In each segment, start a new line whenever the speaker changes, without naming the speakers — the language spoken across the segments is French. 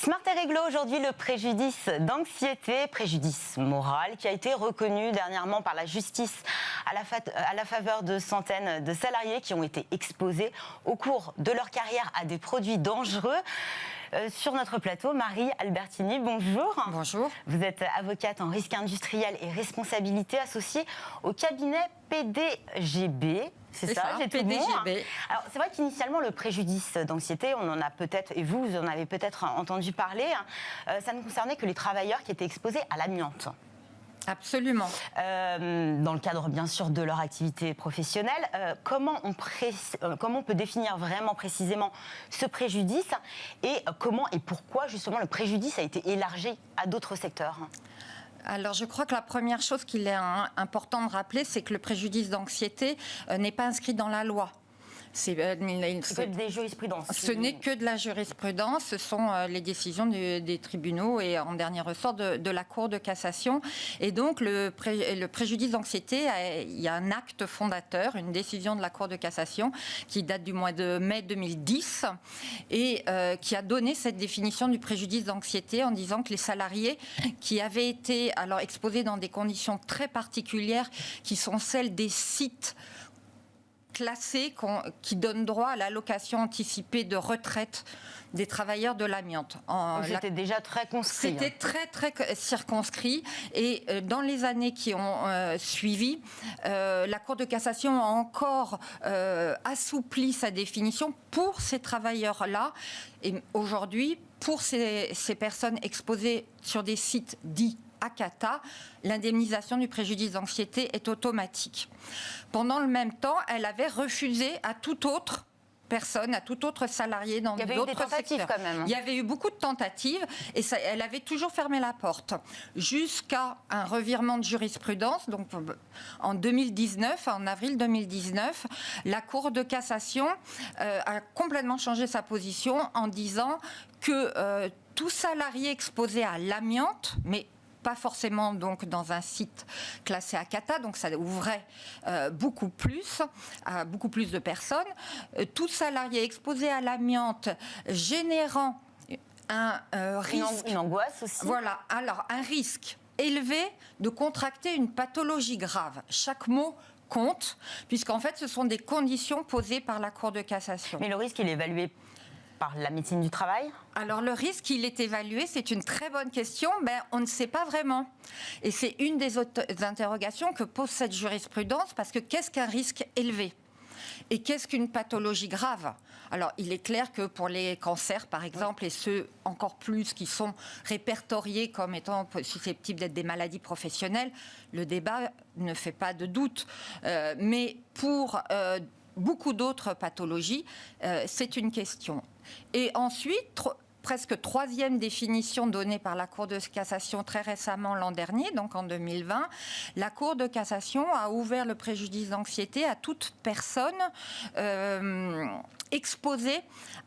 Smart et réglo, aujourd'hui le préjudice d'anxiété, préjudice moral qui a été reconnu dernièrement par la justice à la faveur de centaines de salariés qui ont été exposés au cours de leur carrière à des produits dangereux. Sur notre plateau, Marie Albertini, bonjour.
Bonjour.
Vous êtes avocate en risque industriel et responsabilité associée au cabinet PDGB. C'est ça, j'ai tout bon. Alors, c'est vrai qu'initialement, le préjudice d'anxiété, on en a peut-être, et vous en avez peut-être entendu parler, ça ne concernait que les travailleurs qui étaient exposés à l'amiante.
Absolument.
Dans le cadre, bien sûr, de leur activité professionnelle, comment on peut définir vraiment précisément ce préjudice et comment et pourquoi, justement, le préjudice a été élargi à d'autres secteurs ?
Alors, je crois que la première chose qu'il est important de rappeler, c'est que le préjudice d'anxiété n'est pas inscrit dans la loi.
C'est des jurisprudences.
Ce n'est que de la jurisprudence, ce sont les décisions des tribunaux et en dernier ressort de la Cour de cassation. Et donc le préjudice d'anxiété, il y a un acte fondateur, une décision de la Cour de cassation qui date du mois de mai 2010 et qui a donné cette définition du préjudice d'anxiété en disant que les salariés qui avaient été alors exposés dans des conditions très particulières qui sont celles des sites classés qui donnent droit à l'allocation anticipée de retraite des travailleurs de l'amiante.
C'était déjà très conscrit.
C'était très circonscrit et dans les années qui ont suivi, la Cour de cassation a encore assoupli sa définition pour ces travailleurs-là. Et aujourd'hui, pour ces personnes exposées sur des sites dits ACATA, l'indemnisation du préjudice d'anxiété est automatique. Pendant le même temps, elle avait refusé à toute autre personne, à tout autre salarié dans d'autres secteurs.
Il y avait eu des tentatives quand même.
Il y avait eu beaucoup de tentatives et elle avait toujours fermé la porte jusqu'à un revirement de jurisprudence. Donc en 2019, en avril 2019, la Cour de cassation a complètement changé sa position en disant que tout salarié exposé à l'amiante, mais pas forcément donc dans un site classé ACATA, donc ça ouvrait beaucoup plus de personnes. Tout salarié exposé à l'amiante générant un risque...
Une angoisse aussi.
Voilà, alors un risque élevé de contracter une pathologie grave. Chaque mot compte, puisqu'en fait ce sont des conditions posées par la Cour de cassation.
Mais le risque, il est évalué par la médecine du travail ?
Alors le risque, il est évalué, c'est une très bonne question, on ne sait pas vraiment. Et c'est une des interrogations que pose cette jurisprudence, parce que qu'est-ce qu'un risque élevé ? Et qu'est-ce qu'une pathologie grave ? Alors, il est clair que pour les cancers, par exemple, et ceux encore plus qui sont répertoriés comme étant susceptibles d'être des maladies professionnelles, le débat ne fait pas de doute. Mais pour beaucoup d'autres pathologies, c'est une question. Et ensuite, presque troisième définition donnée par la Cour de cassation très récemment l'an dernier, donc en 2020, la Cour de cassation a ouvert le préjudice d'anxiété à toute personne exposée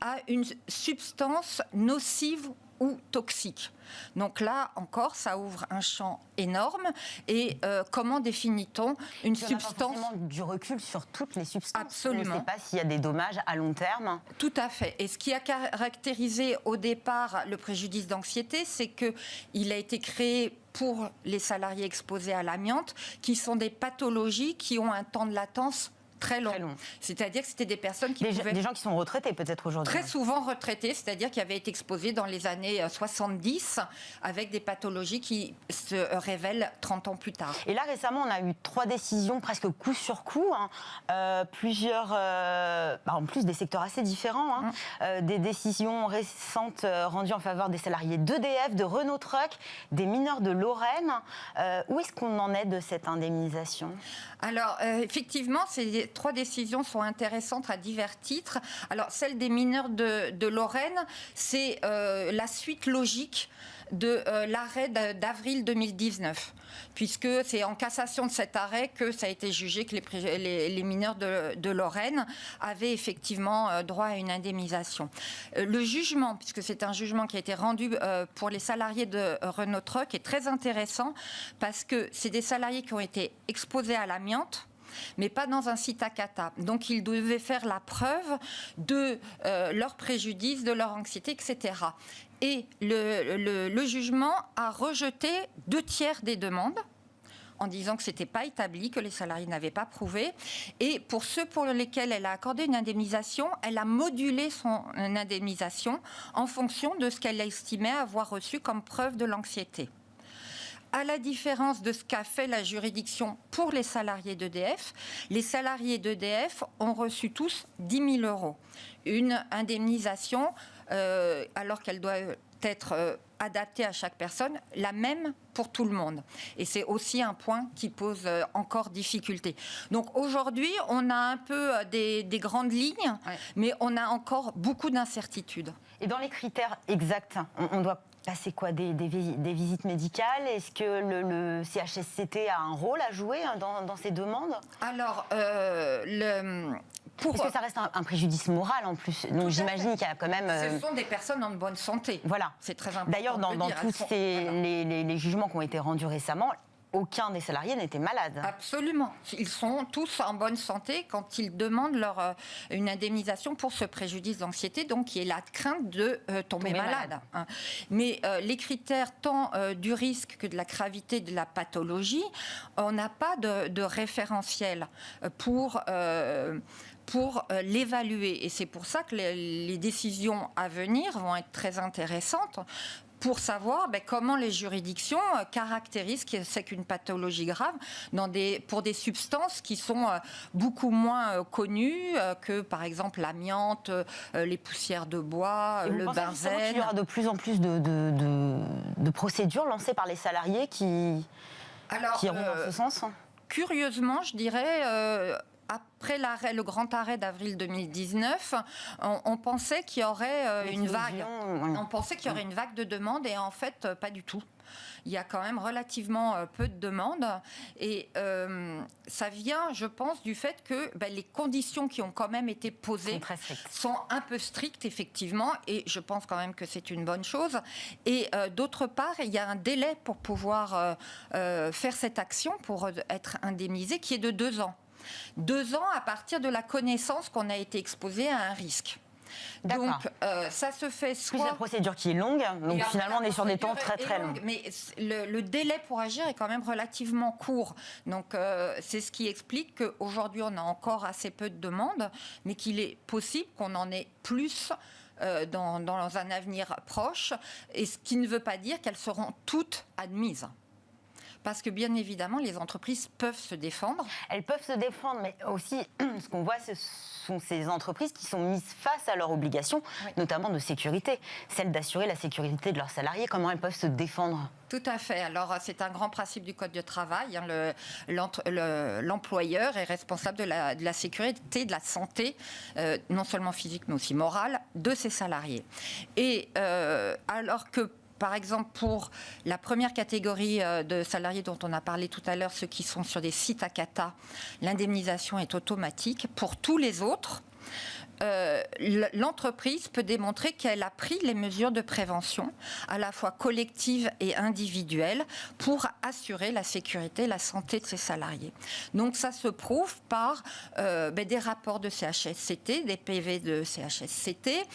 à une substance nocive ou toxique. Donc là encore, ça ouvre un champ énorme. Et comment définit-on une substance ?
On n'a pas forcément du recul sur toutes les substances.
Absolument.
On ne sait pas s'il y a des dommages à long terme.
Tout à fait. Et ce qui a caractérisé au départ le préjudice d'anxiété, c'est qu'il a été créé pour les salariés exposés à l'amiante, qui sont des pathologies qui ont un temps de latence très long. C'est-à-dire que c'était des personnes qui
des gens qui sont retraités peut-être aujourd'hui.
Très souvent retraités, c'est-à-dire qui avaient été exposés dans les années 70 avec des pathologies qui se révèlent 30 ans plus tard.
Et là récemment, on a eu 3 décisions presque coup sur coup, plusieurs, en plus des secteurs assez différents, des décisions récentes rendues en faveur des salariés d'EDF, de Renault Trucks, des mineurs de Lorraine. Où est-ce qu'on en est de cette indemnisation ?
Alors effectivement, ces 3 décisions sont intéressantes à divers titres. Alors, celle des mineurs de Lorraine, c'est la suite logique de l'arrêt d'avril 2019, puisque c'est en cassation de cet arrêt que ça a été jugé que les mineurs de Lorraine avaient effectivement droit à une indemnisation. Le jugement, puisque c'est un jugement qui a été rendu pour les salariés de Renault Trucks, est très intéressant, parce que c'est des salariés qui ont été exposés à l'amiante, mais pas dans un site à cata. Donc, ils devaient faire la preuve de leur préjudice, de leur anxiété, etc. Et le jugement a rejeté 2/3 des demandes en disant que ce n'était pas établi, que les salariés n'avaient pas prouvé. Et pour ceux pour lesquels elle a accordé une indemnisation, elle a modulé son indemnisation en fonction de ce qu'elle estimait avoir reçu comme preuve de l'anxiété. À la différence de ce qu'a fait la juridiction pour les salariés d'EDF, les salariés d'EDF ont reçu tous 10 000 €. Une indemnisation, alors qu'elle doit être adaptée à chaque personne, la même pour tout le monde. Et c'est aussi un point qui pose encore difficulté. Donc aujourd'hui, on a un peu des grandes lignes, mais on a encore beaucoup d'incertitudes.
Et dans les critères exacts, on doit passer quoi, des visites médicales? Est-ce que le CHSCT a un rôle à jouer dans ces demandes?
Alors,
Parce que ça reste un préjudice moral en plus. Donc j'imagine qu'il y a quand même...
Ce sont des personnes en bonne santé.
Voilà.
C'est très important.
D'ailleurs, dans tous les jugements qui ont été rendus récemment, aucun des salariés n'était malade.
Absolument. Ils sont tous en bonne santé quand ils demandent une indemnisation pour ce préjudice d'anxiété, donc qui est la crainte de tomber malade. Mais les critères tant du risque que de la gravité de la pathologie, on n'a pas de référentiel pour l'évaluer. Et c'est pour ça que les décisions à venir vont être très intéressantes pour savoir comment les juridictions caractérisent ce que c'est qu'une pathologie grave pour des substances qui sont beaucoup moins connues que, par exemple, l'amiante, les poussières de bois, le benzène.
Il y aura de plus en plus de procédures lancées par les salariés qui iront dans ce sens?
Curieusement, je dirais... Après le grand arrêt d'avril 2019, on pensait qu'il y aurait une vague. On pensait qu'il y aurait une vague de demandes et en fait, pas du tout. Il y a quand même relativement peu de demandes et ça vient, je pense, du fait que les conditions qui ont quand même été posées sont un peu strictes, effectivement, et je pense quand même que c'est une bonne chose. Et d'autre part, il y a un délai pour pouvoir faire cette action, pour être indemnisé, qui est de 2 ans. 2 ans à partir de la connaissance qu'on a été exposé à un risque. Donc, ça se fait soit...
Plus la procédure qui est longue, donc finalement on est sur des temps très très longs.
Mais le délai pour agir est quand même relativement court. Donc, c'est ce qui explique qu'aujourd'hui on a encore assez peu de demandes, mais qu'il est possible qu'on en ait plus dans un avenir proche, et ce qui ne veut pas dire qu'elles seront toutes admises. Parce que bien évidemment, les entreprises peuvent se défendre.
Elles peuvent se défendre, mais aussi, ce qu'on voit, ce sont ces entreprises qui sont mises face à leurs obligations, notamment de sécurité, celle d'assurer la sécurité de leurs salariés. Comment elles peuvent se défendre ?
Tout à fait. Alors, c'est un grand principe du Code du travail. L'employeur est responsable de la sécurité, de la santé, non seulement physique, mais aussi morale, de ses salariés. Et alors que par exemple, pour la première catégorie de salariés dont on a parlé tout à l'heure, ceux qui sont sur des sites à cata, l'indemnisation est automatique. Pour tous les autres, l'entreprise peut démontrer qu'elle a pris les mesures de prévention, à la fois collectives et individuelles, pour assurer la sécurité et la santé de ses salariés. Donc ça se prouve par des rapports de CHSCT, des PV de CHSCT,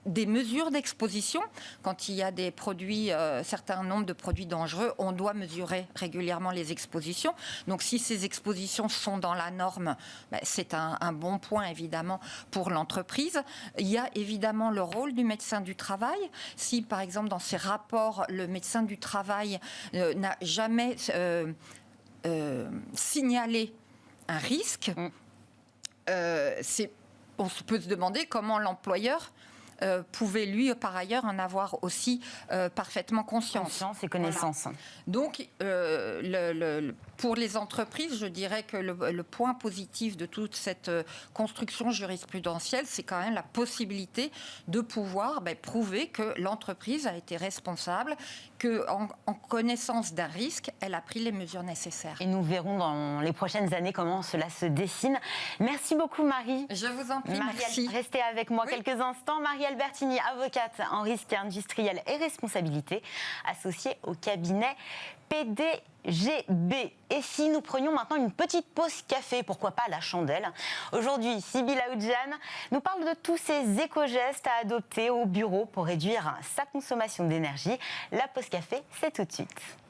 des mesures d'exposition. Quand il y a des produits, certain nombre de produits dangereux, on doit mesurer régulièrement les expositions. Donc si ces expositions sont dans la norme, c'est un bon point évidemment pour l'entreprise. Il y a évidemment le rôle du médecin du travail. Si, par exemple, dans ces rapports, le médecin du travail n'a jamais signalé un risque, on peut se demander comment l'employeur pouvait, lui, par ailleurs, en avoir aussi parfaitement conscience.
Conscience et connaissance.
Voilà. Donc, pour les entreprises, je dirais que le point positif de toute cette construction jurisprudentielle, c'est quand même la possibilité de pouvoir prouver que l'entreprise a été responsable, qu'en connaissance d'un risque, elle a pris les mesures nécessaires.
Et nous verrons dans les prochaines années comment cela se dessine. Merci beaucoup, Marie.
Je vous en prie, merci.
Restez avec moi quelques instants. Marie Albertini, avocate en risque industriel et responsabilité, associée au cabinet PDI. RGB. Et si nous prenions maintenant une petite pause café, pourquoi pas à la chandelle? Aujourd'hui, Sybille Aoudjan nous parle de tous ces éco-gestes à adopter au bureau pour réduire sa consommation d'énergie. La pause café, c'est tout de suite.